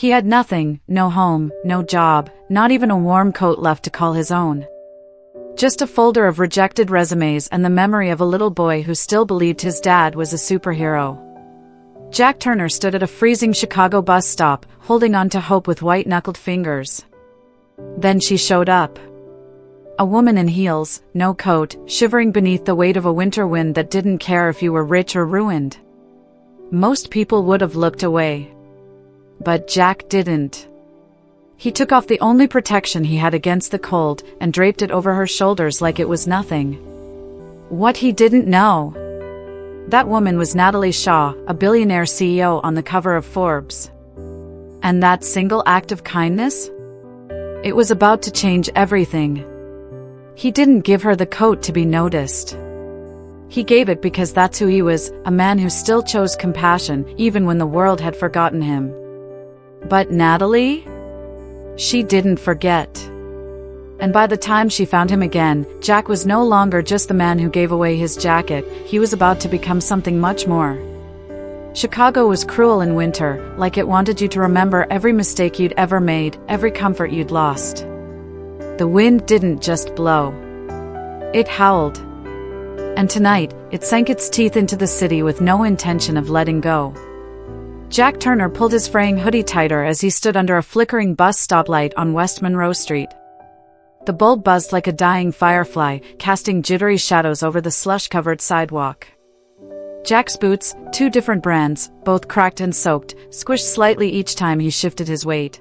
He had nothing, no home, no job, not even a warm coat left to call his own. Just a folder of rejected resumes and the memory of a little boy who still believed his dad was a superhero. Jack Turner stood at a freezing Chicago bus stop, holding on to hope with white-knuckled fingers. Then she showed up. A woman in heels, no coat, shivering beneath the weight of a winter wind that didn't care if you were rich or ruined. Most people would have looked away. But Jack didn't. He took off the only protection he had against the cold and draped it over her shoulders like it was nothing. What he didn't know. That woman was Natalie Shaw, a billionaire CEO on the cover of Forbes. And that single act of kindness? It was about to change everything. He didn't give her the coat to be noticed. He gave it because that's who he was, a man who still chose compassion even when the world had forgotten him. But Natalie? She didn't forget. And by the time she found him again, Jack was no longer just the man who gave away his jacket, he was about to become something much more. Chicago was cruel in winter, like it wanted you to remember every mistake you'd ever made, every comfort you'd lost. The wind didn't just blow. It howled. And tonight, it sank its teeth into the city with no intention of letting go. Jack Turner pulled his fraying hoodie tighter as he stood under a flickering bus stoplight on West Monroe Street. The bulb buzzed like a dying firefly, casting jittery shadows over the slush-covered sidewalk. Jack's boots, two different brands, both cracked and soaked, squished slightly each time he shifted his weight.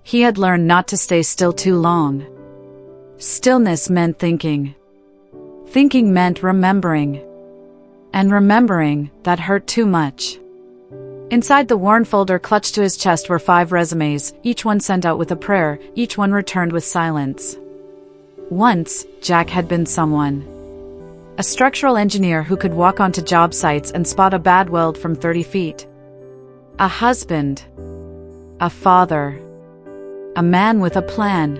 He had learned not to stay still too long. Stillness meant thinking. Thinking meant remembering. And remembering, that hurt too much. Inside the worn folder clutched to his chest were 5 resumes, each one sent out with a prayer, each one returned with silence. Once, Jack had been someone. A structural engineer who could walk onto job sites and spot a bad weld from 30 feet. A husband. A father. A man with a plan.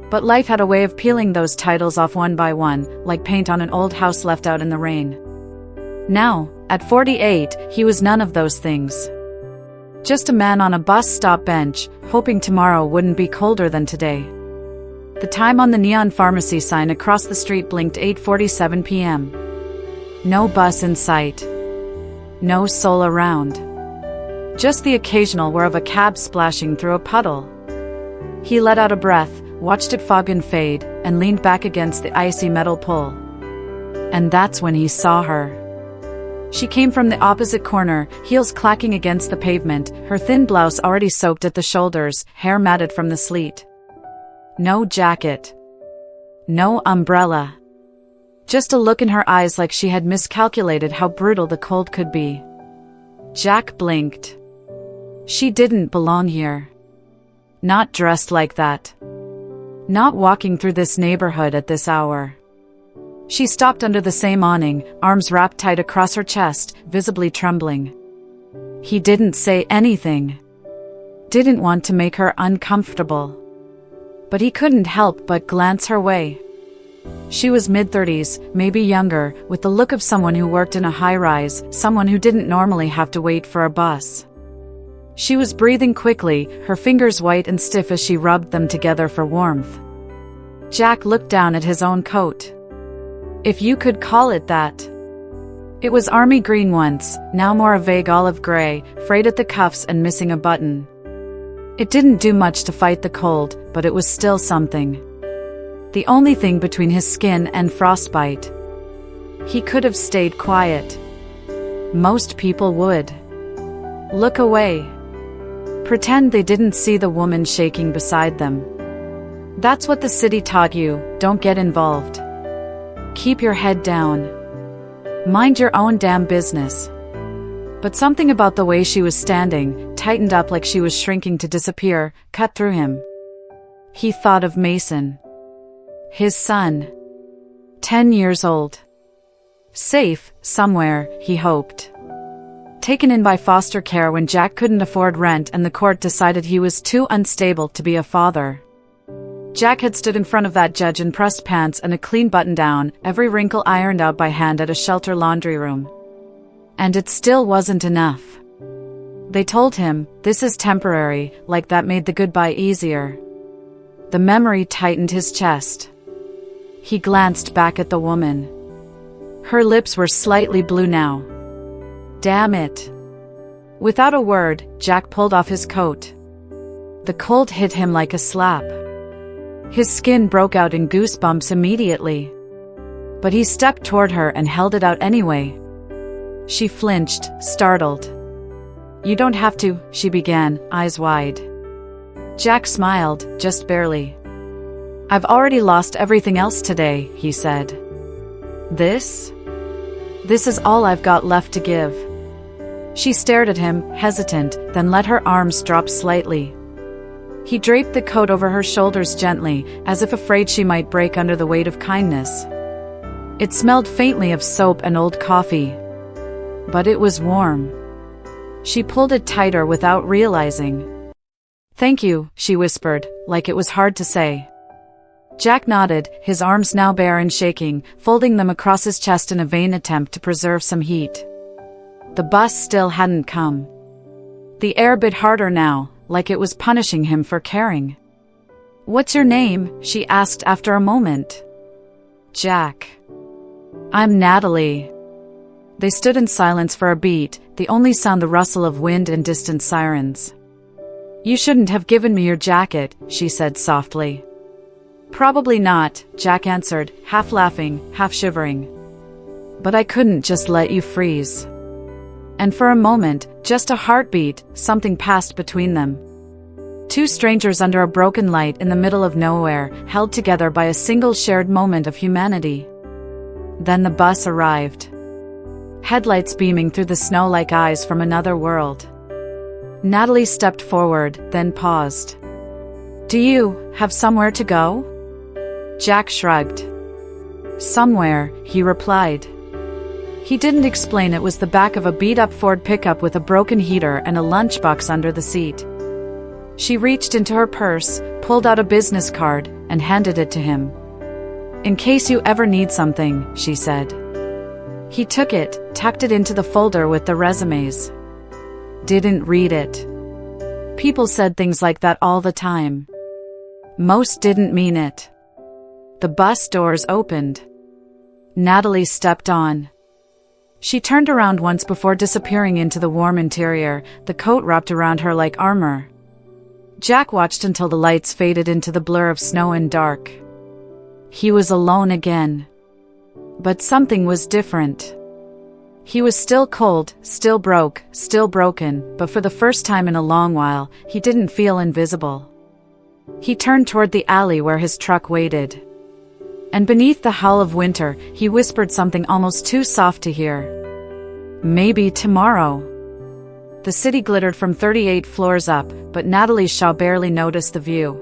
But life had a way of peeling those titles off one by one, like paint on an old house left out in the rain. Now, at 48, he was none of those things. Just a man on a bus stop bench, hoping tomorrow wouldn't be colder than today. The time on the neon pharmacy sign across the street blinked 8:47 p.m. No bus in sight. No soul around. Just the occasional whir of a cab splashing through a puddle. He let out a breath, watched it fog and fade, and leaned back against the icy metal pole. And that's when he saw her. She came from the opposite corner, heels clacking against the pavement, her thin blouse already soaked at the shoulders, hair matted from the sleet. No jacket. No umbrella. Just a look in her eyes like she had miscalculated how brutal the cold could be. Jack blinked. She didn't belong here. Not dressed like that. Not walking through this neighborhood at this hour. She stopped under the same awning, arms wrapped tight across her chest, visibly trembling. He didn't say anything. Didn't want to make her uncomfortable. But he couldn't help but glance her way. She was mid-30s, maybe younger, with the look of someone who worked in a high-rise, someone who didn't normally have to wait for a bus. She was breathing quickly, her fingers white and stiff as she rubbed them together for warmth. Jack looked down at his own coat. If you could call it that. It was army green once, now more a vague olive gray, frayed at the cuffs and missing a button. It didn't do much to fight the cold, but it was still something. The only thing between his skin and frostbite. He could have stayed quiet. Most people would. Look away. Pretend they didn't see the woman shaking beside them. That's what the city taught you, don't get involved. Keep your head down. Mind your own damn business. But something about the way she was standing, tightened up like she was shrinking to disappear, cut through him. He thought of Mason. His son. 10 years old. Safe, somewhere, he hoped. Taken in by foster care when Jack couldn't afford rent and the court decided he was too unstable to be a father. Jack had stood in front of that judge in pressed pants and a clean button-down, every wrinkle ironed out by hand at a shelter laundry room. And it still wasn't enough. They told him, "This is temporary," like that made the goodbye easier. The memory tightened his chest. He glanced back at the woman. Her lips were slightly blue now. Damn it. Without a word, Jack pulled off his coat. The cold hit him like a slap. His skin broke out in goosebumps immediately. But he stepped toward her and held it out anyway. She flinched, startled. "You don't have to," she began, eyes wide. Jack smiled, just barely. "I've already lost everything else today," he said. This is all I've got left to give." She stared at him, hesitant, then let her arms drop slightly. He draped the coat over her shoulders gently, as if afraid she might break under the weight of kindness. It smelled faintly of soap and old coffee. But it was warm. She pulled it tighter without realizing. "Thank you," she whispered, like it was hard to say. Jack nodded, his arms now bare and shaking, folding them across his chest in a vain attempt to preserve some heat. The bus still hadn't come. The air bit harder now, like it was punishing him for caring. "What's your name?" she asked after a moment. "Jack." "I'm Natalie." They stood in silence for a beat, the only sound the rustle of wind and distant sirens. "You shouldn't have given me your jacket," she said softly. "Probably not," Jack answered, half laughing, half shivering. "But I couldn't just let you freeze." And for a moment, just a heartbeat, something passed between them. Two strangers under a broken light in the middle of nowhere, held together by a single shared moment of humanity. Then the bus arrived. Headlights beaming through the snow like eyes from another world. Natalie stepped forward, then paused. "Do you have somewhere to go?" Jack shrugged. "Somewhere," he replied. He didn't explain it was the back of a beat-up Ford pickup with a broken heater and a lunchbox under the seat. She reached into her purse, pulled out a business card, and handed it to him. "In case you ever need something," she said. He took it, tucked it into the folder with the resumes. Didn't read it. People said things like that all the time. Most didn't mean it. The bus doors opened. Natalie stepped on. She turned around once before disappearing into the warm interior, the coat wrapped around her like armor. Jack watched until the lights faded into the blur of snow and dark. He was alone again. But something was different. He was still cold, still broken, but for the first time in a long while, he didn't feel invisible. He turned toward the alley where his truck waited. And beneath the howl of winter, he whispered something almost too soft to hear. "Maybe tomorrow." The city glittered from 38 floors up, but Natalie Shaw barely noticed the view.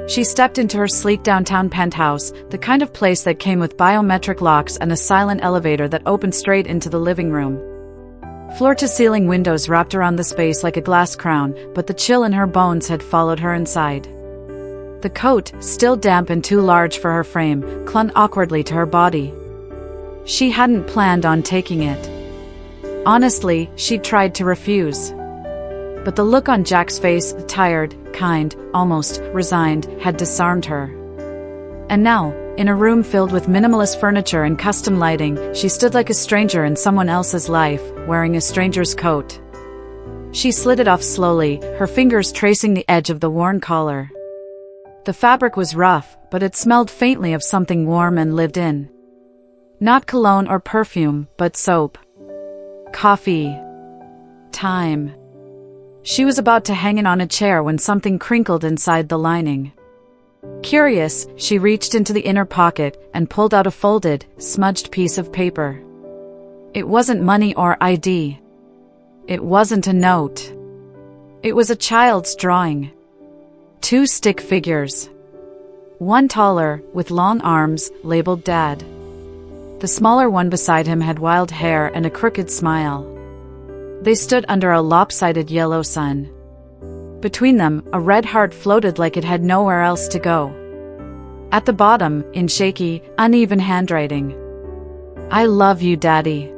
She stepped into her sleek downtown penthouse, the kind of place that came with biometric locks and a silent elevator that opened straight into the living room. Floor-to-ceiling windows wrapped around the space like a glass crown, but the chill in her bones had followed her inside. The coat, still damp and too large for her frame, clung awkwardly to her body. She hadn't planned on taking it. Honestly, she'd tried to refuse. But the look on Jack's face, tired, kind, almost resigned, had disarmed her. And now, in a room filled with minimalist furniture and custom lighting, she stood like a stranger in someone else's life, wearing a stranger's coat. She slid it off slowly, her fingers tracing the edge of the worn collar. The fabric was rough, but it smelled faintly of something warm and lived in. Not cologne or perfume, but soap. Coffee. Time. She was about to hang it on a chair when something crinkled inside the lining. Curious, she reached into the inner pocket and pulled out a folded, smudged piece of paper. It wasn't money or ID. It wasn't a note. It was a child's drawing. 2 stick figures. One taller, with long arms, labeled Dad. The smaller one beside him had wild hair and a crooked smile. They stood under a lopsided yellow sun. Between them, a red heart floated like it had nowhere else to go. At the bottom, in shaky, uneven handwriting. "I love you, Daddy.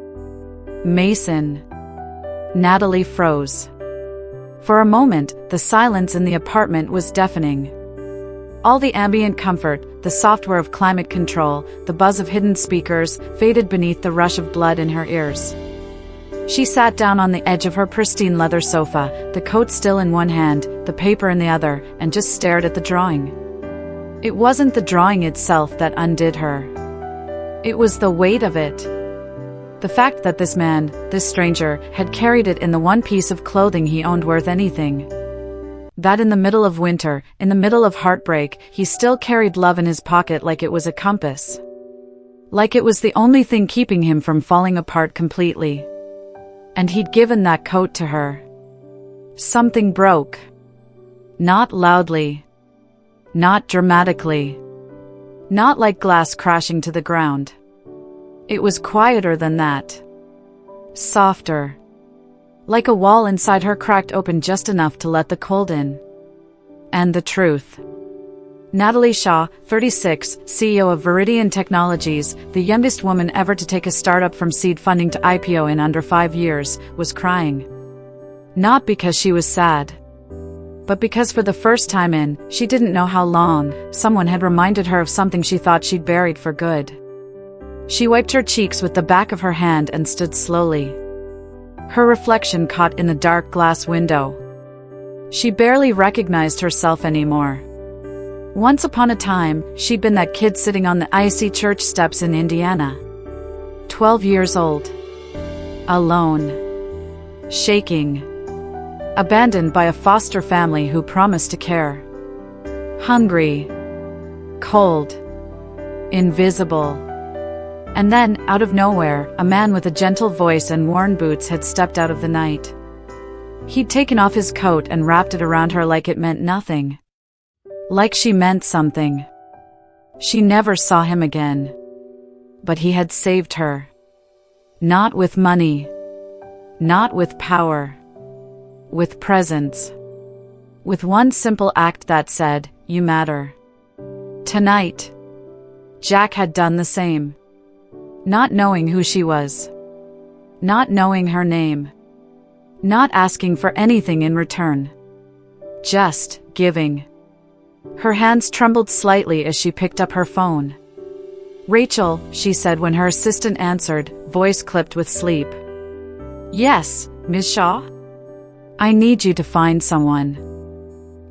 Mason." Natalie froze. For a moment, the silence in the apartment was deafening. All the ambient comfort, the software of climate control, the buzz of hidden speakers, faded beneath the rush of blood in her ears. She sat down on the edge of her pristine leather sofa, the coat still in one hand, the paper in the other, and just stared at the drawing. It wasn't the drawing itself that undid her. It was the weight of it. The fact that this man, this stranger, had carried it in the one piece of clothing he owned worth anything. That in the middle of winter, in the middle of heartbreak, he still carried love in his pocket like it was a compass. Like it was the only thing keeping him from falling apart completely. And he'd given that coat to her. Something broke. Not loudly. Not dramatically. Not like glass crashing to the ground. It was quieter than that. Softer. Like a wall inside her cracked open just enough to let the cold in. And the truth. Natalie Shaw, 36, CEO of Viridian Technologies, the youngest woman ever to take a startup from seed funding to IPO in under 5 years, was crying. Not because she was sad. But because for the first time in, she didn't know how long, someone had reminded her of something she thought she'd buried for good. She wiped her cheeks with the back of her hand and stood slowly. Her reflection caught in the dark glass window. She barely recognized herself anymore. Once upon a time, she'd been that kid sitting on the icy church steps in Indiana. 12 years old. Alone. Shaking. Abandoned by a foster family who promised to care. Hungry. Cold. Invisible. And then, out of nowhere, a man with a gentle voice and worn boots had stepped out of the night. He'd taken off his coat and wrapped it around her like it meant nothing. Like she meant something. She never saw him again. But he had saved her. Not with money. Not with power. With presence. With one simple act that said, "You matter." Tonight. Jack had done the same. Not knowing who she was. Not knowing her name. Not asking for anything in return. Just giving. Her hands trembled slightly as she picked up her phone. "Rachel," she said when her assistant answered, voice clipped with sleep. "Yes, Ms. Shaw? I need you to find someone."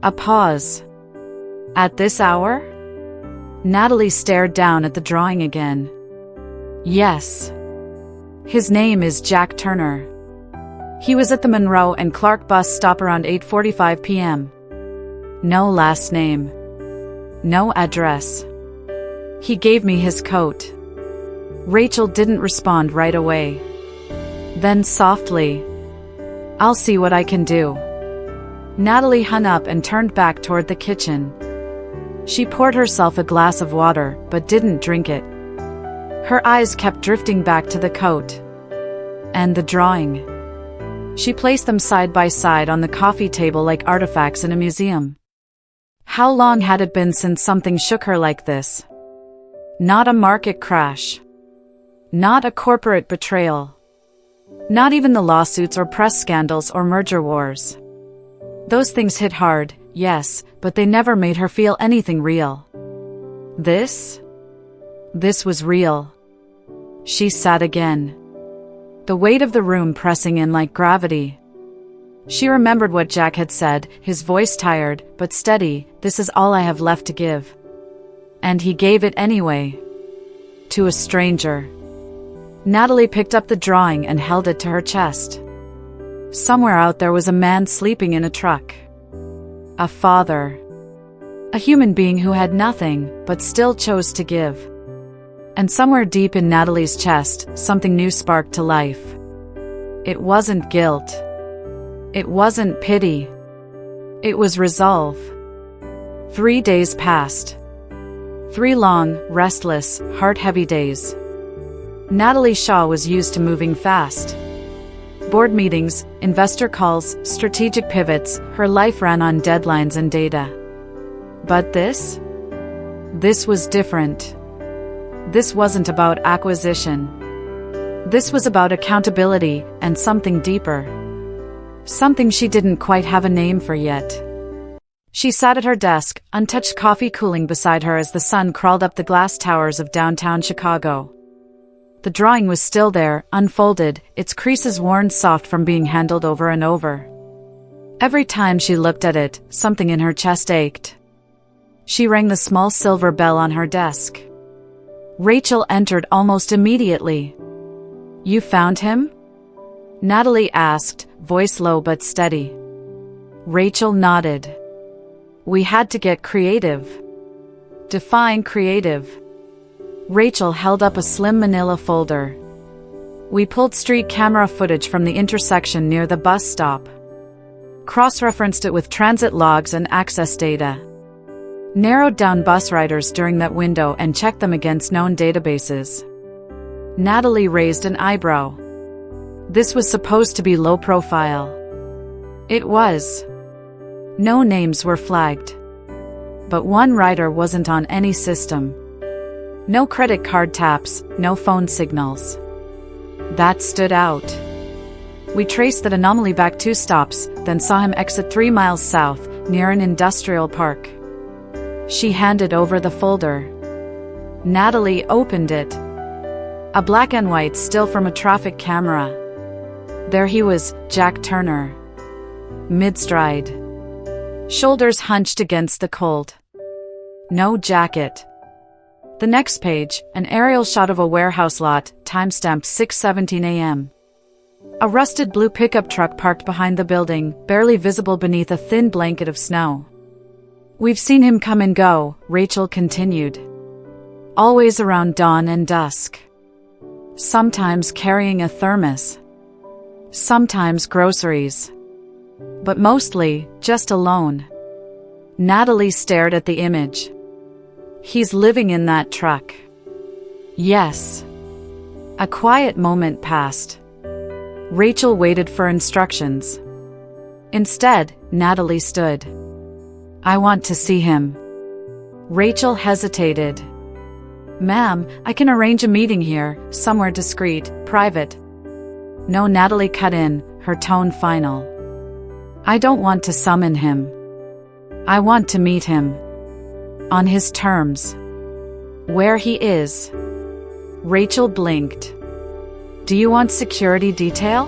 A pause. "At this hour?" Natalie stared down at the drawing again. "Yes. His name is Jack Turner. He was at the Monroe and Clark bus stop around 8:45 p.m. No last name. No address. He gave me his coat." Rachel didn't respond right away. Then softly, "I'll see what I can do." Natalie hung up and turned back toward the kitchen. She poured herself a glass of water, but didn't drink it. Her eyes kept drifting back to the coat. And the drawing. She placed them side by side on the coffee table like artifacts in a museum. How long had it been since something shook her like this? Not a market crash. Not a corporate betrayal. Not even the lawsuits or press scandals or merger wars. Those things hit hard, yes, but they never made her feel anything real. This was real. She sat again. The weight of the room pressing in like gravity. She remembered what Jack had said, his voice tired, but steady, "This is all I have left to give." And he gave it anyway. To a stranger. Natalie picked up the drawing and held it to her chest. Somewhere out there was a man sleeping in a truck. A father. A human being who had nothing, but still chose to give. And somewhere deep in Natalie's chest, something new sparked to life. It wasn't guilt. It wasn't pity. It was resolve. 3 days passed. 3 long, restless, heart-heavy days. Natalie Shaw was used to moving fast. Board meetings, investor calls, strategic pivots, her life ran on deadlines and data. But this was different. This wasn't about acquisition. This was about accountability and something deeper. something she didn't quite have a name for yet. She sat at her desk, untouched coffee cooling beside her as the sun crawled up the glass towers of downtown Chicago. The drawing was still there, unfolded, its creases worn soft from being handled over and over. Every time she looked at it, something in her chest ached. She rang the small silver bell on her desk. Rachel entered almost immediately. "You found him?" Natalie asked, voice low but steady. Rachel nodded. "We had to get creative." "Define creative." Rachel held up a slim manila folder. "We pulled street camera footage from the intersection near the bus stop. Cross-referenced it with transit logs and access data. Narrowed down bus riders during that window and checked them against known databases." Natalie raised an eyebrow. This was supposed to be low profile. It was. No names were flagged. But one rider wasn't on any system. No credit card taps, no phone signals. That stood out. We traced that anomaly back 2 stops, then saw him exit 3 miles south, near an industrial park. She handed over the folder. Natalie opened it. A black and white still from a traffic camera. There he was, Jack Turner. Mid-stride. Shoulders hunched against the cold. No jacket. The next page, an aerial shot of a warehouse lot, timestamped 6:17 a.m. A rusted blue pickup truck parked behind the building, barely visible beneath a thin blanket of snow. "We've seen him come and go," Rachel continued. "Always around dawn and dusk. Sometimes carrying a thermos. Sometimes groceries. But mostly, just alone." Natalie stared at the image. "He's living in that truck." "Yes." A quiet moment passed. Rachel waited for instructions. Instead, Natalie stood. "I want to see him." Rachel hesitated. "Ma'am, I can arrange a meeting here, somewhere discreet, private." "No," Natalie cut in, her tone final. "I don't want to summon him. I want to meet him. On his terms. Where he is." Rachel blinked. "Do you want security detail?"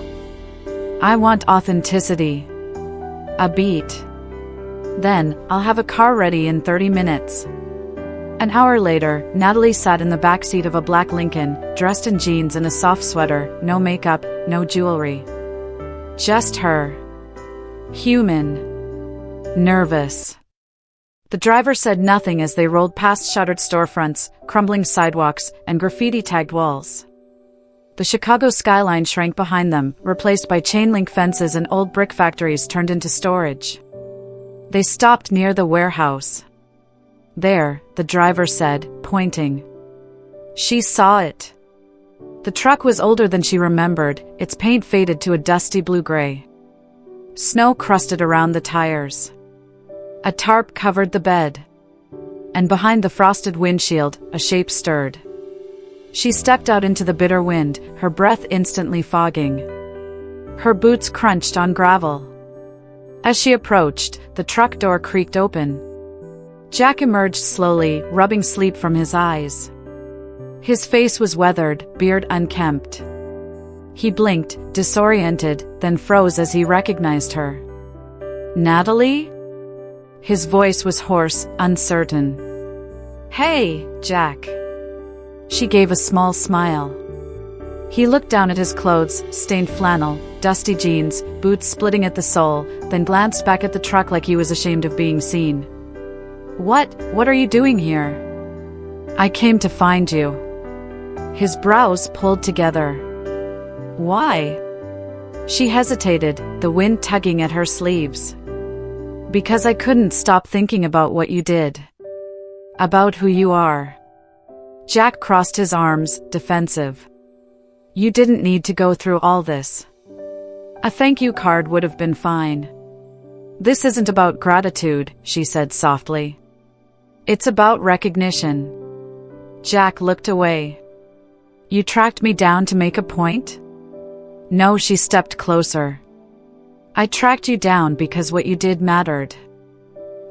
"I want authenticity. A beat. Then, I'll have a car ready in 30 minutes. An hour later, Natalie sat in the backseat of a black Lincoln, dressed in jeans and a soft sweater, no makeup, no jewelry. Just her. Human. Nervous. The driver said nothing as they rolled past shuttered storefronts, crumbling sidewalks, and graffiti-tagged walls. The Chicago skyline shrank behind them, replaced by chain-link fences and old brick factories turned into storage. They stopped near the warehouse. "There," the driver said, pointing. She saw it. The truck was older than she remembered, its paint faded to a dusty blue-gray. Snow crusted around the tires. A tarp covered the bed. And behind the frosted windshield, a shape stirred. She stepped out into the bitter wind, her breath instantly fogging. Her boots crunched on gravel. As she approached, the truck door creaked open. Jack emerged slowly, rubbing sleep from his eyes. His face was weathered, beard unkempt. He blinked, disoriented, then froze as he recognized her. "Natalie?" His voice was hoarse, uncertain. "Hey, Jack." She gave a small smile. He looked down at his clothes, stained flannel, dusty jeans, boots splitting at the sole, then glanced back at the truck like he was ashamed of being seen. What are you doing here?" "I came to find you." His brows pulled together. "Why?" She hesitated, the wind tugging at her sleeves. "Because I couldn't stop thinking about what you did. About who you are." Jack crossed his arms, defensive. "You didn't need to go through all this. A thank you card would have been fine." "This isn't about gratitude," she said softly. "It's about recognition." Jack looked away. "You tracked me down to make a point?" "No," she stepped closer. I tracked you down because what you did mattered.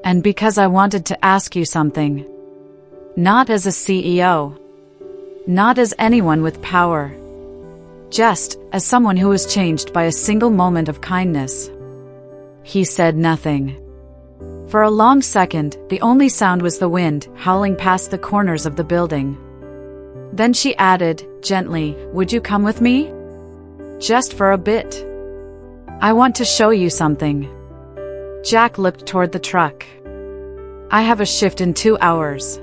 And because I wanted to ask you something. Not as a CEO. Not as anyone with power. Just as someone who was changed by a single moment of kindness. He said nothing. For a long second, the only sound was the wind howling past the corners of the building. Then she added, gently, would you come with me? Just for a bit. I want to show you something. Jack looked toward the truck. I have a shift in 2 hours.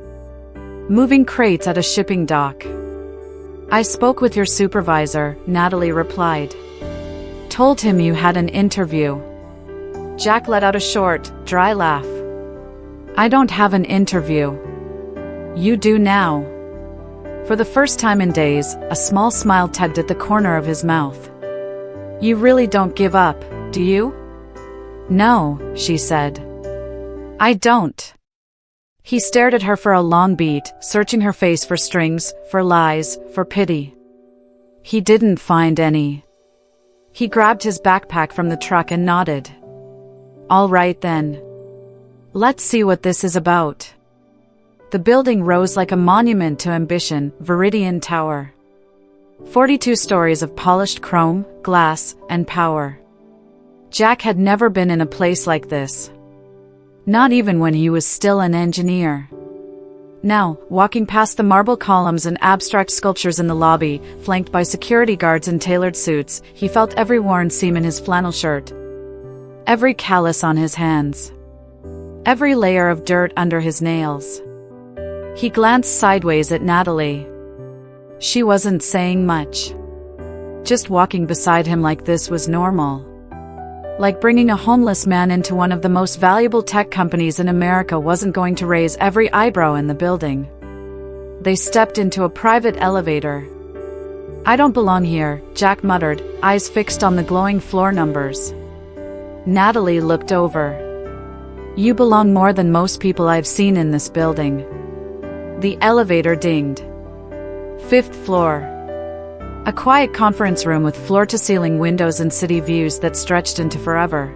Moving crates at a shipping dock. I spoke with your supervisor, Natalie replied. Told him you had an interview. Jack let out a short, dry laugh. I don't have an interview. You do now. For the first time in days, a small smile tugged at the corner of his mouth. You really don't give up, do you? No, she said. I don't. He stared at her for a long beat, searching her face for strings, for lies, for pity. He didn't find any. He grabbed his backpack from the truck and nodded. All right then. Let's see what this is about. The building rose like a monument to ambition, Viridian Tower. 42 stories of polished chrome, glass, and power. Jack had never been in a place like this. Not even when he was still an engineer. Now, walking past the marble columns and abstract sculptures in the lobby, flanked by security guards in tailored suits, he felt every worn seam in his flannel shirt. Every callus on his hands. Every layer of dirt under his nails. He glanced sideways at Natalie. She wasn't saying much. Just walking beside him like this was normal. Like bringing a homeless man into one of the most valuable tech companies in America wasn't going to raise every eyebrow in the building. They stepped into a private elevator. I don't belong here, Jack muttered, eyes fixed on the glowing floor numbers. Natalie looked over. You belong more than most people I've seen in this building. The elevator dinged. 5th floor. A quiet conference room with floor-to-ceiling windows and city views that stretched into forever.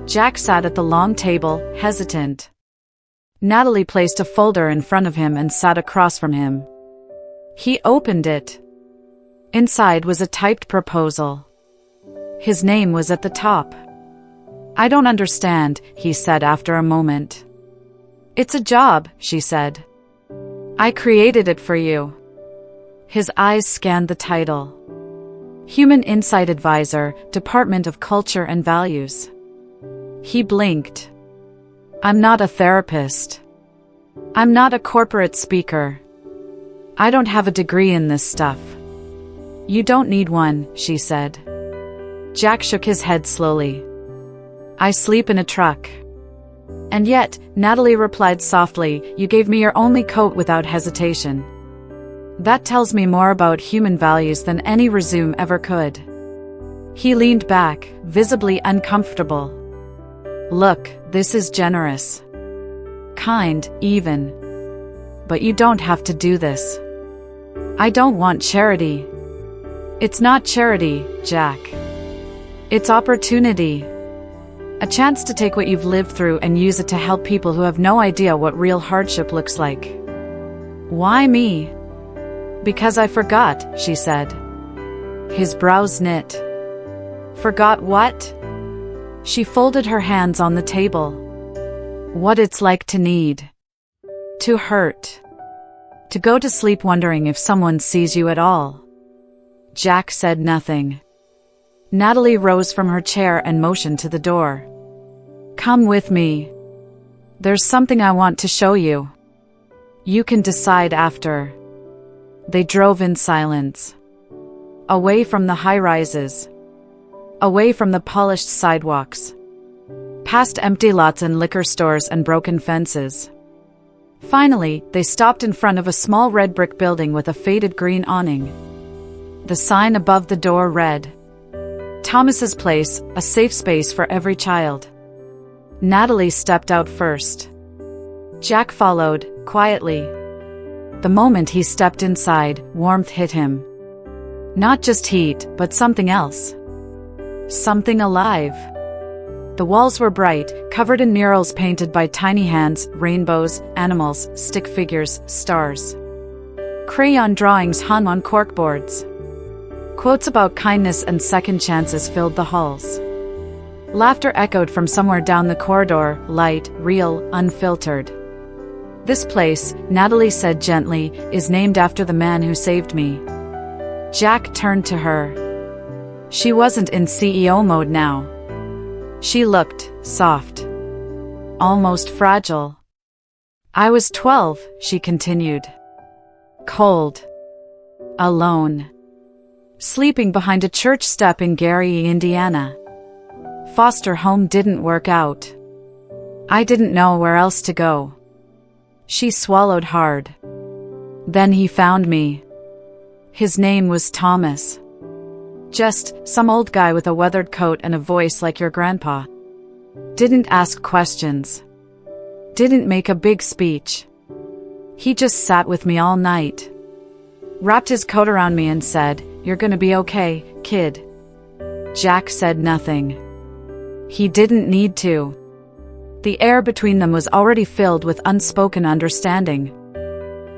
Jack sat at the long table, hesitant. Natalie placed a folder in front of him and sat across from him. He opened it. Inside was a typed proposal. His name was at the top. I don't understand, he said after a moment. It's a job, she said. I created it for you. His eyes scanned the title. Human Insight Advisor, Department of Culture and Values. He blinked. I'm not a therapist. I'm not a corporate speaker. I don't have a degree in this stuff. You don't need one, she said. Jack shook his head slowly. I sleep in a truck. And yet, Natalie replied softly, you gave me your only coat without hesitation. That tells me more about human values than any resume ever could. He leaned back, visibly uncomfortable. Look, this is generous. Kind, even. But you don't have to do this. I don't want charity. It's not charity, Jack. It's opportunity. A chance to take what you've lived through and use it to help people who have no idea what real hardship looks like. Why me? Because I forgot, she said. His brows knit. Forgot what? She folded her hands on the table. What it's like to need. To hurt. To go to sleep wondering if someone sees you at all. Jack said nothing. Natalie rose from her chair and motioned to the door. Come with me. There's something I want to show you. You can decide after. They drove in silence. Away from the high-rises. Away from the polished sidewalks. Past empty lots and liquor stores and broken fences. Finally, they stopped in front of a small red brick building with a faded green awning. The sign above the door read, Thomas's Place, a safe space for every child. Natalie stepped out first. Jack followed, quietly. The moment he stepped inside, warmth hit him. Not just heat, but something else. Something alive. The walls were bright, covered in murals painted by tiny hands, rainbows, animals, stick figures, stars. Crayon drawings hung on corkboards. Quotes about kindness and second chances filled the halls. Laughter echoed from somewhere down the corridor, light, real, unfiltered. "This place," Natalie said gently, "is named after the man who saved me." Jack turned to her. She wasn't in CEO mode now. She looked soft, almost fragile. "I was 12, she continued. Cold. Alone. Sleeping behind a church step in Gary, Indiana. Foster home didn't work out. I didn't know where else to go." She swallowed hard. "Then he found me. His name was Thomas. Just some old guy with a weathered coat and a voice like your grandpa. Didn't ask questions. Didn't make a big speech. He just sat with me all night. Wrapped his coat around me and said, 'You're gonna be okay, kid.'" Jack said nothing. He didn't need to. The air between them was already filled with unspoken understanding.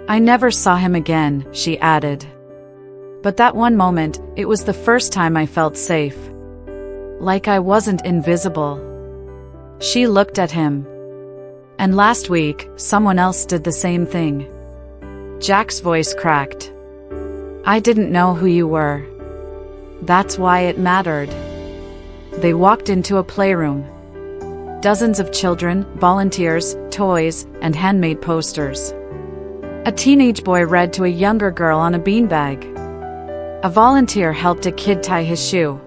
"I never saw him again," she added. "But that one moment, it was the first time I felt safe. Like I wasn't invisible." She looked at him. "And last week, someone else did the same thing." Jack's voice cracked. "I didn't know who you were. That's why it mattered." They walked into a playroom. Dozens of children, volunteers, toys, and handmade posters. A teenage boy read to a younger girl on a beanbag. A volunteer helped a kid tie his shoe.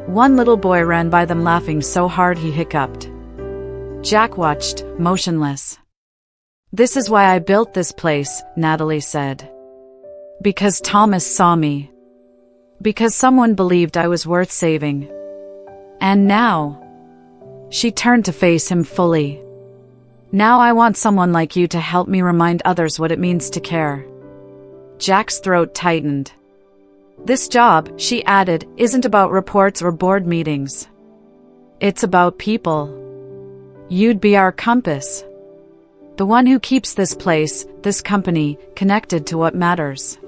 One little boy ran by them laughing so hard he hiccuped. Jack watched, motionless. "This is why I built this place," Natalie said. "Because Thomas saw me. Because someone believed I was worth saving. And now," she turned to face him fully, "now I want someone like you to help me remind others what it means to care." Jack's throat tightened. "This job," she added, "isn't about reports or board meetings. It's about people. You'd be our compass. The one who keeps this place, this company, connected to what matters."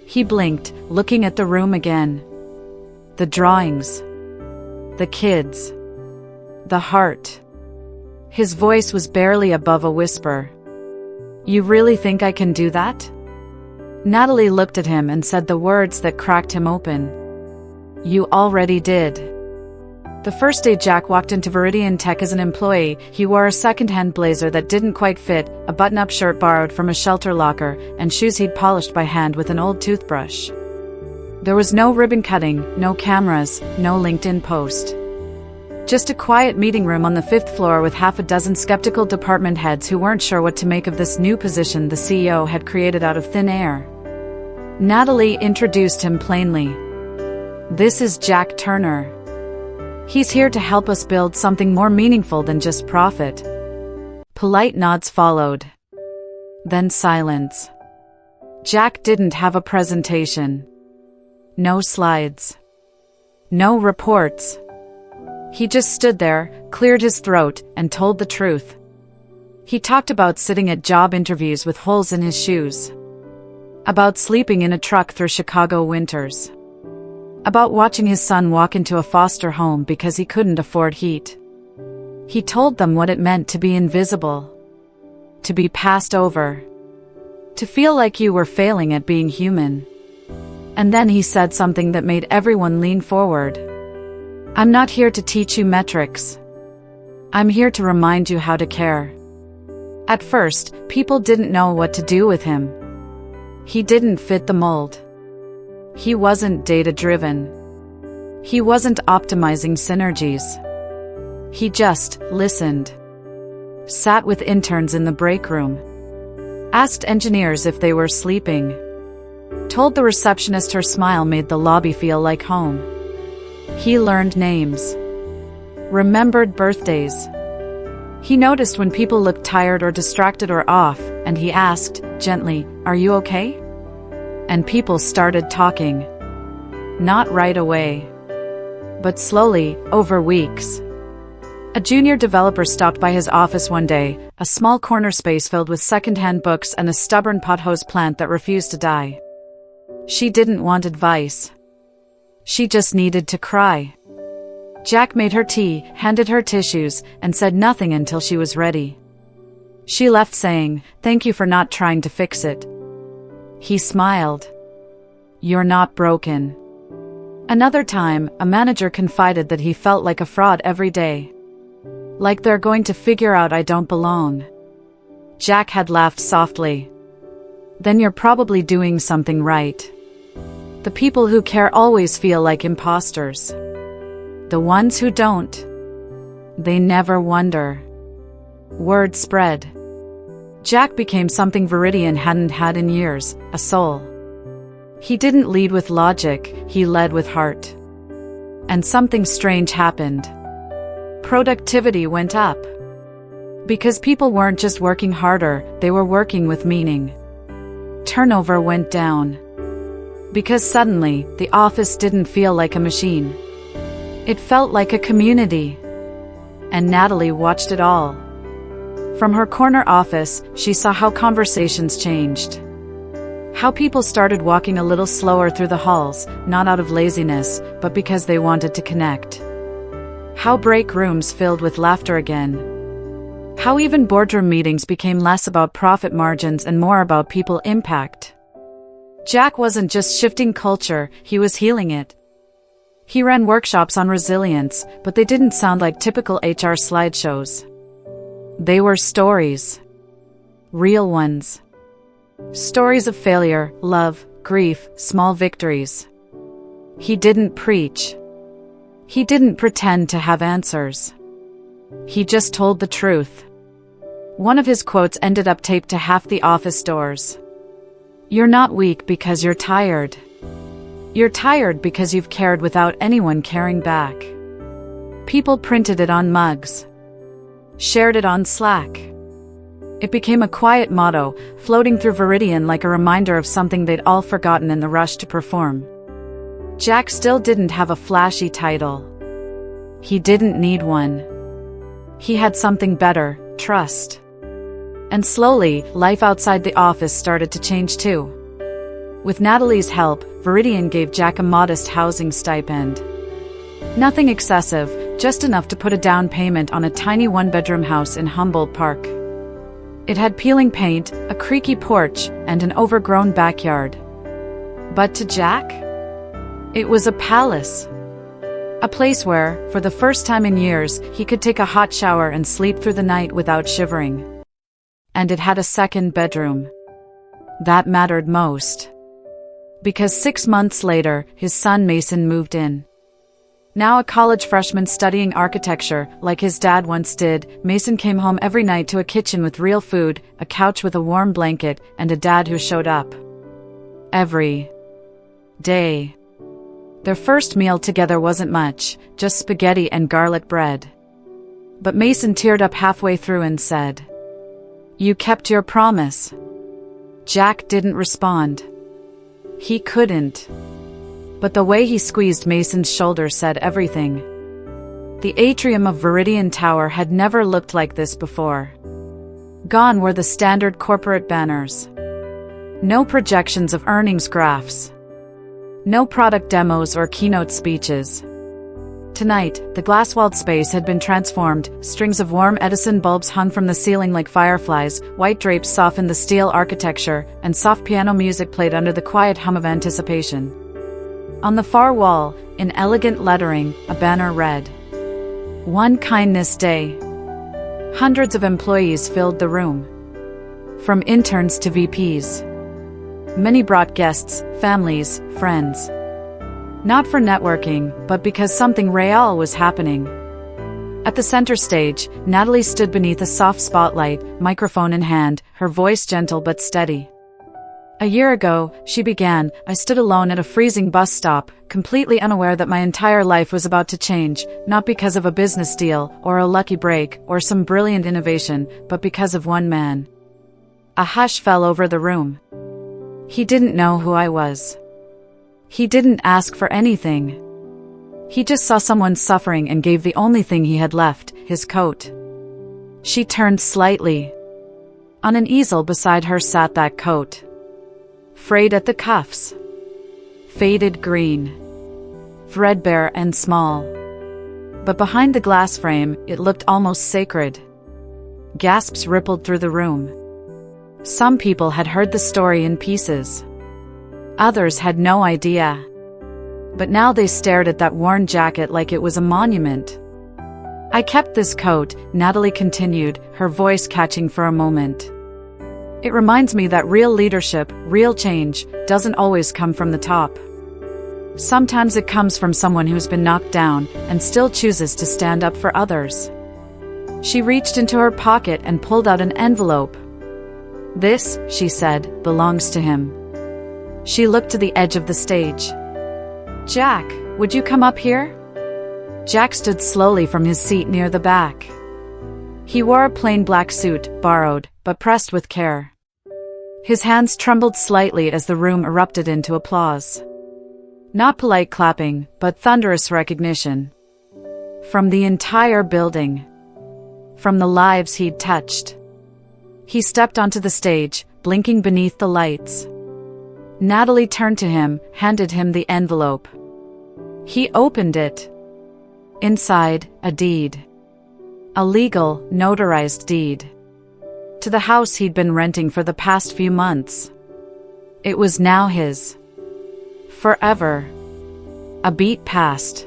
He blinked, looking at the room again. The drawings. The kids. The heart. His voice was barely above a whisper. "You really think I can do that?" Natalie looked at him and said the words that cracked him open. "You already did." The first day Jack walked into Viridian Tech as an employee, he wore a second-hand blazer that didn't quite fit, a button-up shirt borrowed from a shelter locker, and shoes he'd polished by hand with an old toothbrush. There was no ribbon cutting, no cameras, no LinkedIn post. Just a quiet meeting room on the 5th floor with half a dozen skeptical department heads who weren't sure what to make of this new position the CEO had created out of thin air. Natalie introduced him plainly. "This is Jack Turner. He's here to help us build something more meaningful than just profit." Polite nods followed. Then silence. Jack didn't have a presentation. No slides. No reports. He just stood there, cleared his throat, and told the truth. He talked about sitting at job interviews with holes in his shoes. About sleeping in a truck through Chicago winters. About watching his son walk into a foster home because he couldn't afford heat. He told them what it meant to be invisible. To be passed over. To feel like you were failing at being human. And then he said something that made everyone lean forward. "I'm not here to teach you metrics. I'm here to remind you how to care." At first, people didn't know what to do with him. He didn't fit the mold. He wasn't data-driven. He wasn't optimizing synergies. He just listened. Sat with interns in the break room. Asked engineers if they were sleeping. Told the receptionist her smile made the lobby feel like home. He learned names. Remembered birthdays. He noticed when people looked tired or distracted or off, and he asked, gently, "Are you okay?" And people started talking. Not right away. But slowly, over weeks. A junior developer stopped by his office one day, a small corner space filled with second-hand books and a stubborn pothose plant that refused to die. She didn't want advice. She just needed to cry. Jack made her tea, handed her tissues, and said nothing until she was ready. She left saying, "Thank you for not trying to fix it." He smiled. "You're not broken." Another time, a manager confided that he felt like a fraud every day. Like they're going to figure out I don't belong. Jack had laughed softly. "Then you're probably doing something right. The people who care always feel like imposters. The ones who don't, they never wonder." Word spread. Jack became something Viridian hadn't had in years, a soul. He didn't lead with logic, he led with heart. And something strange happened. Productivity went up. Because people weren't just working harder, they were working with meaning. Turnover went down. Because suddenly, the office didn't feel like a machine. It felt like a community. And Natalie watched it all. From her corner office, she saw how conversations changed. How people started walking a little slower through the halls, not out of laziness, but because they wanted to connect. How break rooms filled with laughter again. How even boardroom meetings became less about profit margins and more about people impact. Jack wasn't just shifting culture, he was healing it. He ran workshops on resilience, but they didn't sound like typical HR slideshows. They were stories. Real ones. Stories of failure, love, grief, small victories. He didn't preach. He didn't pretend to have answers. He just told the truth. One of his quotes ended up taped to half the office doors. "You're not weak because you're tired. You're tired because you've cared without anyone caring back." People printed it on mugs. Shared it on Slack. It became a quiet motto, floating through Viridian like a reminder of something they'd all forgotten in the rush to perform. Jack still didn't have a flashy title. He didn't need one. He had something better, trust. And slowly, life outside the office started to change too. With Natalie's help, Viridian gave Jack a modest housing stipend. Nothing excessive, just enough to put a down payment on a tiny one-bedroom house in Humboldt Park. It had peeling paint, a creaky porch, and an overgrown backyard. But to Jack, it was a palace. A place where, for the first time in years, he could take a hot shower and sleep through the night without shivering. And it had a second bedroom. That mattered most. Because 6 months later, his son Mason moved in. Now a college freshman studying architecture, like his dad once did, Mason came home every night to a kitchen with real food, a couch with a warm blanket, and a dad who showed up. Every day. Their first meal together wasn't much, just spaghetti and garlic bread. But Mason teared up halfway through and said, "You kept your promise." Jack didn't respond. He couldn't. But the way he squeezed Mason's shoulder said everything. The atrium of Viridian Tower had never looked like this before. Gone were the standard corporate banners. No projections of earnings graphs. No product demos or keynote speeches. Tonight, the glass-walled space had been transformed, strings of warm Edison bulbs hung from the ceiling like fireflies, white drapes softened the steel architecture, and soft piano music played under the quiet hum of anticipation. On the far wall, in elegant lettering, a banner read, "One Kindness Day." Hundreds of employees filled the room. From interns to VPs. Many brought guests, families, friends. Not for networking, but because something real was happening. At the center stage, Natalie stood beneath a soft spotlight, microphone in hand, her voice gentle but steady. A year ago, she began, I stood alone at a freezing bus stop, completely unaware that my entire life was about to change, not because of a business deal, or a lucky break, or some brilliant innovation, but because of one man. A hush fell over the room. He didn't know who I was. He didn't ask for anything. He just saw someone suffering and gave the only thing he had left, his coat. She turned slightly. On an easel beside her sat that coat. Frayed at the cuffs. Faded green. Threadbare and small. But behind the glass frame, it looked almost sacred. Gasps rippled through the room. Some people had heard the story in pieces. Others had no idea. But now they stared at that worn jacket like it was a monument. I kept this coat, Natalie continued, her voice catching for a moment. It reminds me that real leadership, real change, doesn't always come from the top. Sometimes it comes from someone who's been knocked down and still chooses to stand up for others. She reached into her pocket and pulled out an envelope. "This," she said, "belongs to him." She looked to the edge of the stage. "Jack, would you come up here?" Jack stood slowly from his seat near the back. He wore a plain black suit, borrowed, but pressed with care. His hands trembled slightly as the room erupted into applause. Not polite clapping, but thunderous recognition. From the entire building. From the lives he'd touched. He stepped onto the stage, blinking beneath the lights. Natalie turned to him, handed him the envelope. He opened it. Inside, a deed. A legal, notarized deed. To the house he'd been renting for the past few months. It was now his. Forever. A beat passed.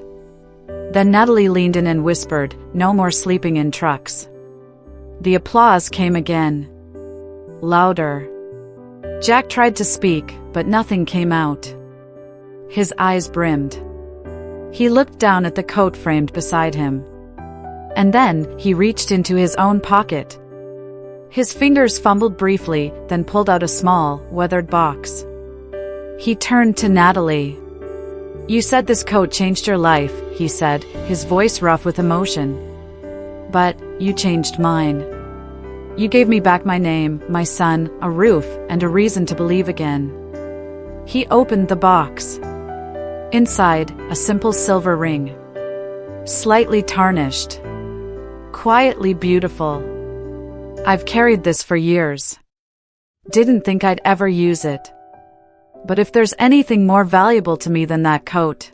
Then Natalie leaned in and whispered, "No more sleeping in trucks." The applause came again. Louder. Jack tried to speak, but nothing came out. His eyes brimmed. He looked down at the coat framed beside him. And then, he reached into his own pocket. His fingers fumbled briefly, then pulled out a small, weathered box. He turned to Natalie. "You said this coat changed your life," he said, his voice rough with emotion. "But, you changed mine. You gave me back my name, my son, a roof, and a reason to believe again." He opened the box. Inside, a simple silver ring. Slightly tarnished. Quietly beautiful. "I've carried this for years. Didn't think I'd ever use it. But if there's anything more valuable to me than that coat..."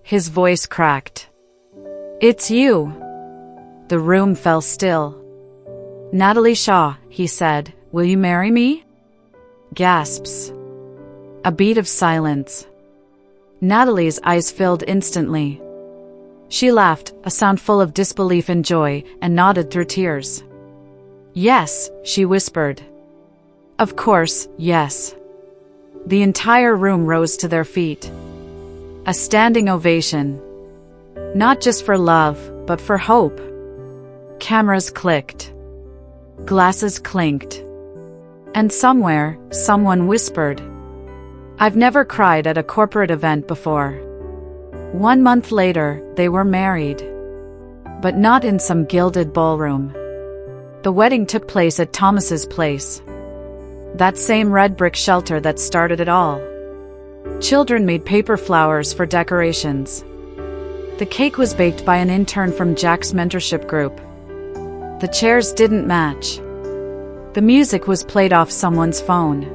His voice cracked. "It's you." The room fell still. "Natalie Shaw," he said, "will you marry me?" Gasps. A beat of silence. Natalie's eyes filled instantly. She laughed, a sound full of disbelief and joy, and nodded through tears. "Yes," she whispered. "Of course, yes." The entire room rose to their feet. A standing ovation. Not just for love, but for hope. Cameras clicked. Glasses clinked. And somewhere, someone whispered, "I've never cried at a corporate event before." 1 month later, they were married. But not in some gilded ballroom. The wedding took place at Thomas's place. That same red brick shelter that started it all. Children made paper flowers for decorations. The cake was baked by an intern from Jack's mentorship group. The chairs didn't match. The music was played off someone's phone.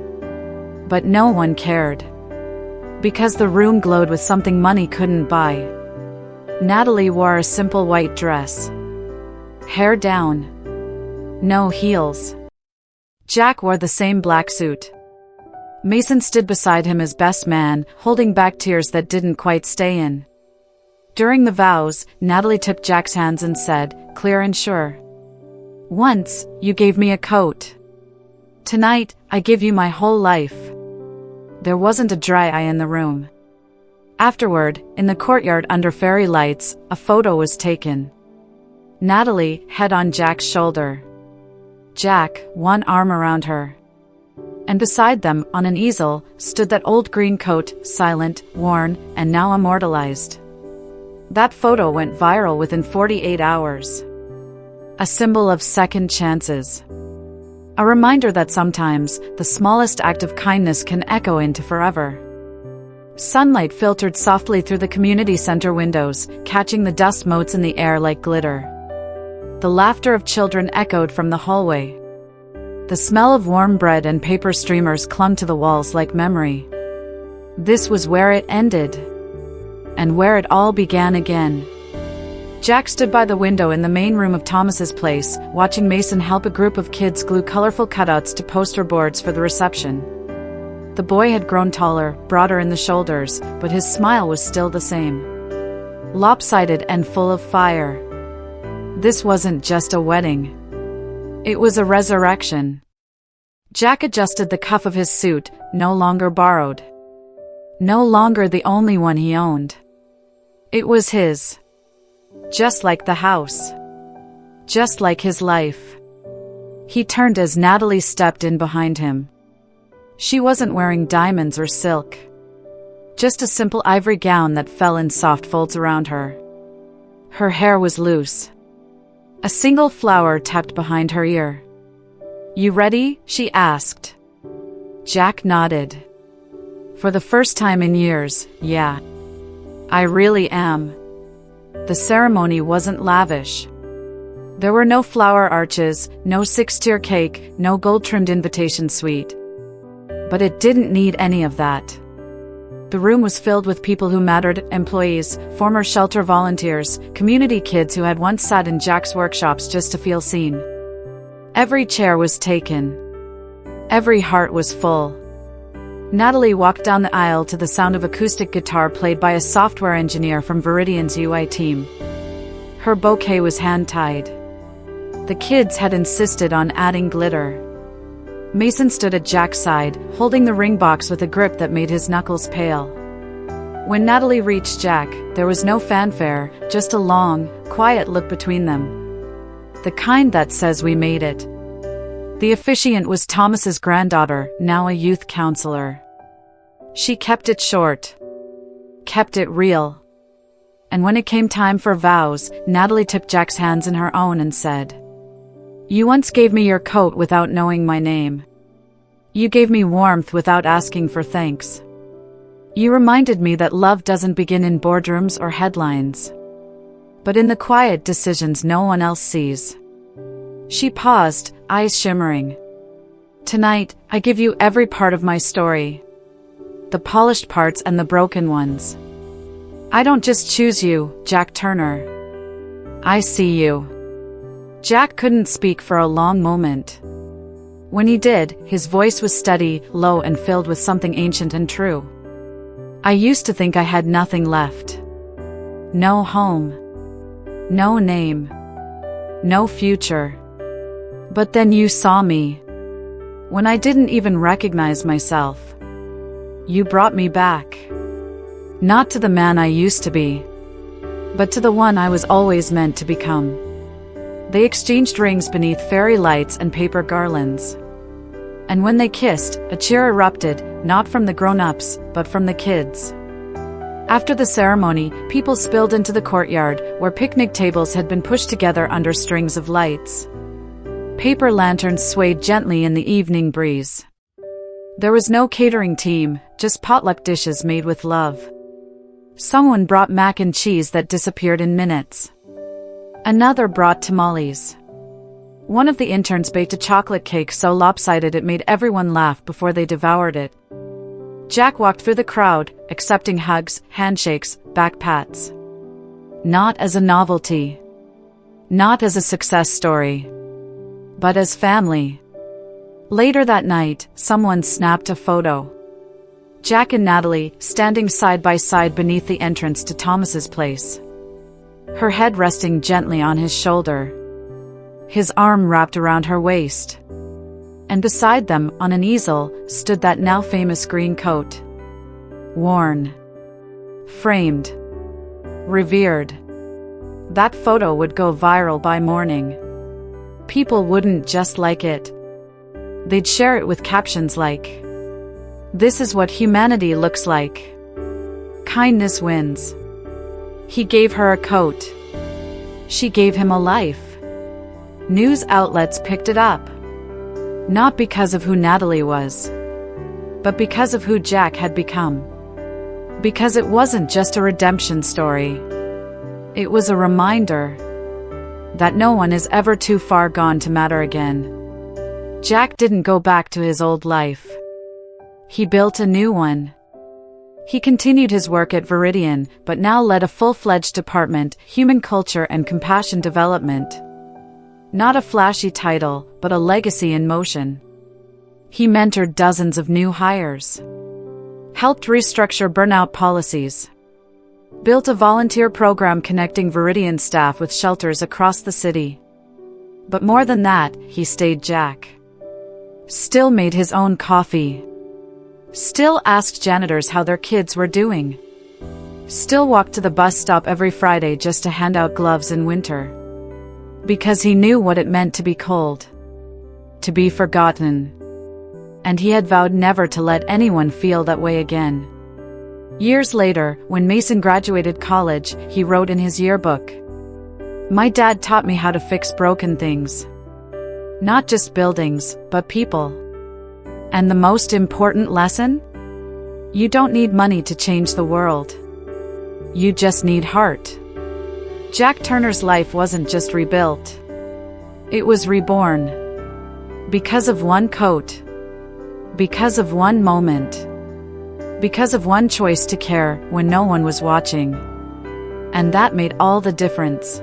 But no one cared. Because the room glowed with something money couldn't buy. Natalie wore a simple white dress. Hair down. No heels. Jack wore the same black suit. Mason stood beside him as best man, holding back tears that didn't quite stay in. During the vows, Natalie took Jack's hands and said, clear and sure, "Once, you gave me a coat. Tonight, I give you my whole life." There wasn't a dry eye in the room. Afterward, in the courtyard under fairy lights, a photo was taken. Natalie, head on Jack's shoulder. Jack, one arm around her. And beside them, on an easel, stood that old green coat, silent, worn, and now immortalized. That photo went viral within 48 hours. A symbol of second chances. A reminder that sometimes, the smallest act of kindness can echo into forever. Sunlight filtered softly through the community center windows, catching the dust motes in the air like glitter. The laughter of children echoed from the hallway. The smell of warm bread and paper streamers clung to the walls like memory. This was where it ended. And where it all began again. Jack stood by the window in the main room of Thomas's place, watching Mason help a group of kids glue colorful cutouts to poster boards for the reception. The boy had grown taller, broader in the shoulders, but his smile was still the same. Lopsided and full of fire. This wasn't just a wedding. It was a resurrection. Jack adjusted the cuff of his suit, no longer borrowed. No longer the only one he owned. It was his. Just like the house. Just like his life. He turned as Natalie stepped in behind him. She wasn't wearing diamonds or silk. Just a simple ivory gown that fell in soft folds around her. Her hair was loose. A single flower tapped behind her ear. "You ready?" she asked. Jack nodded. For the first time in years, yeah. I really am. The ceremony wasn't lavish. There were no flower arches, no 6-tier cake, no gold-trimmed invitation suite. But it didn't need any of that. The room was filled with people who mattered, employees, former shelter volunteers, community kids who had once sat in Jack's workshops just to feel seen. Every chair was taken. Every heart was full. Natalie walked down the aisle to the sound of acoustic guitar played by a software engineer from Viridian's UI team. Her bouquet was hand-tied. The kids had insisted on adding glitter. Mason stood at Jack's side, holding the ring box with a grip that made his knuckles pale. When Natalie reached Jack, there was no fanfare, just a long, quiet look between them. The kind that says we made it. The officiant was Thomas's granddaughter, now a youth counselor. She kept it short. Kept it real. And when it came time for vows, Natalie took Jack's hands in her own and said, "You once gave me your coat without knowing my name. You gave me warmth without asking for thanks. You reminded me that love doesn't begin in boardrooms or headlines, but in the quiet decisions no one else sees." She paused, eyes shimmering. "Tonight, I give you every part of my story. The polished parts and the broken ones. I don't just choose you, Jack Turner. I see you." Jack couldn't speak for a long moment. When he did, his voice was steady, low and filled with something ancient and true. "I used to think I had nothing left. No home. No name. No future. But then you saw me. When I didn't even recognize myself. You brought me back. Not to the man I used to be, but to the one I was always meant to become." They exchanged rings beneath fairy lights and paper garlands. And when they kissed, a cheer erupted, not from the grown-ups, but from the kids. After the ceremony, people spilled into the courtyard, where picnic tables had been pushed together under strings of lights. Paper lanterns swayed gently in the evening breeze. There was no catering team, just potluck dishes made with love. Someone brought mac and cheese that disappeared in minutes. Another brought tamales. One of the interns baked a chocolate cake so lopsided it made everyone laugh before they devoured it. Jack walked through the crowd, accepting hugs, handshakes, back pats. Not as a novelty. Not as a success story. But as family. Later that night, someone snapped a photo. Jack and Natalie, standing side by side beneath the entrance to Thomas's place. Her head resting gently on his shoulder. His arm wrapped around her waist. And beside them, on an easel, stood that now famous green coat. Worn. Framed. Revered. That photo would go viral by morning. People wouldn't just like it. They'd share it with captions like, "This is what humanity looks like. Kindness wins." He gave her a coat. She gave him a life. News outlets picked it up. Not because of who Natalie was, but because of who Jack had become. Because it wasn't just a redemption story. It was a reminder that no one is ever too far gone to matter again. Jack didn't go back to his old life. He built a new one. He continued his work at Viridian, but now led a full-fledged department, human culture and compassion development. Not a flashy title, but a legacy in motion. He mentored dozens of new hires, helped restructure burnout policies, built a volunteer program connecting Viridian staff with shelters across the city. But more than that, he stayed Jack. Still made his own coffee. Still asked janitors how their kids were doing. Still walked to the bus stop every Friday just to hand out gloves in winter. Because he knew what it meant to be cold. To be forgotten. And he had vowed never to let anyone feel that way again. Years later, when Mason graduated college, he wrote in his yearbook, "My dad taught me how to fix broken things. Not just buildings, but people. And the most important lesson? You don't need money to change the world. You just need heart." Jack Turner's life wasn't just rebuilt. It was reborn. Because of one coat. Because of one moment. Because of one choice to care when no one was watching. And that made all the difference.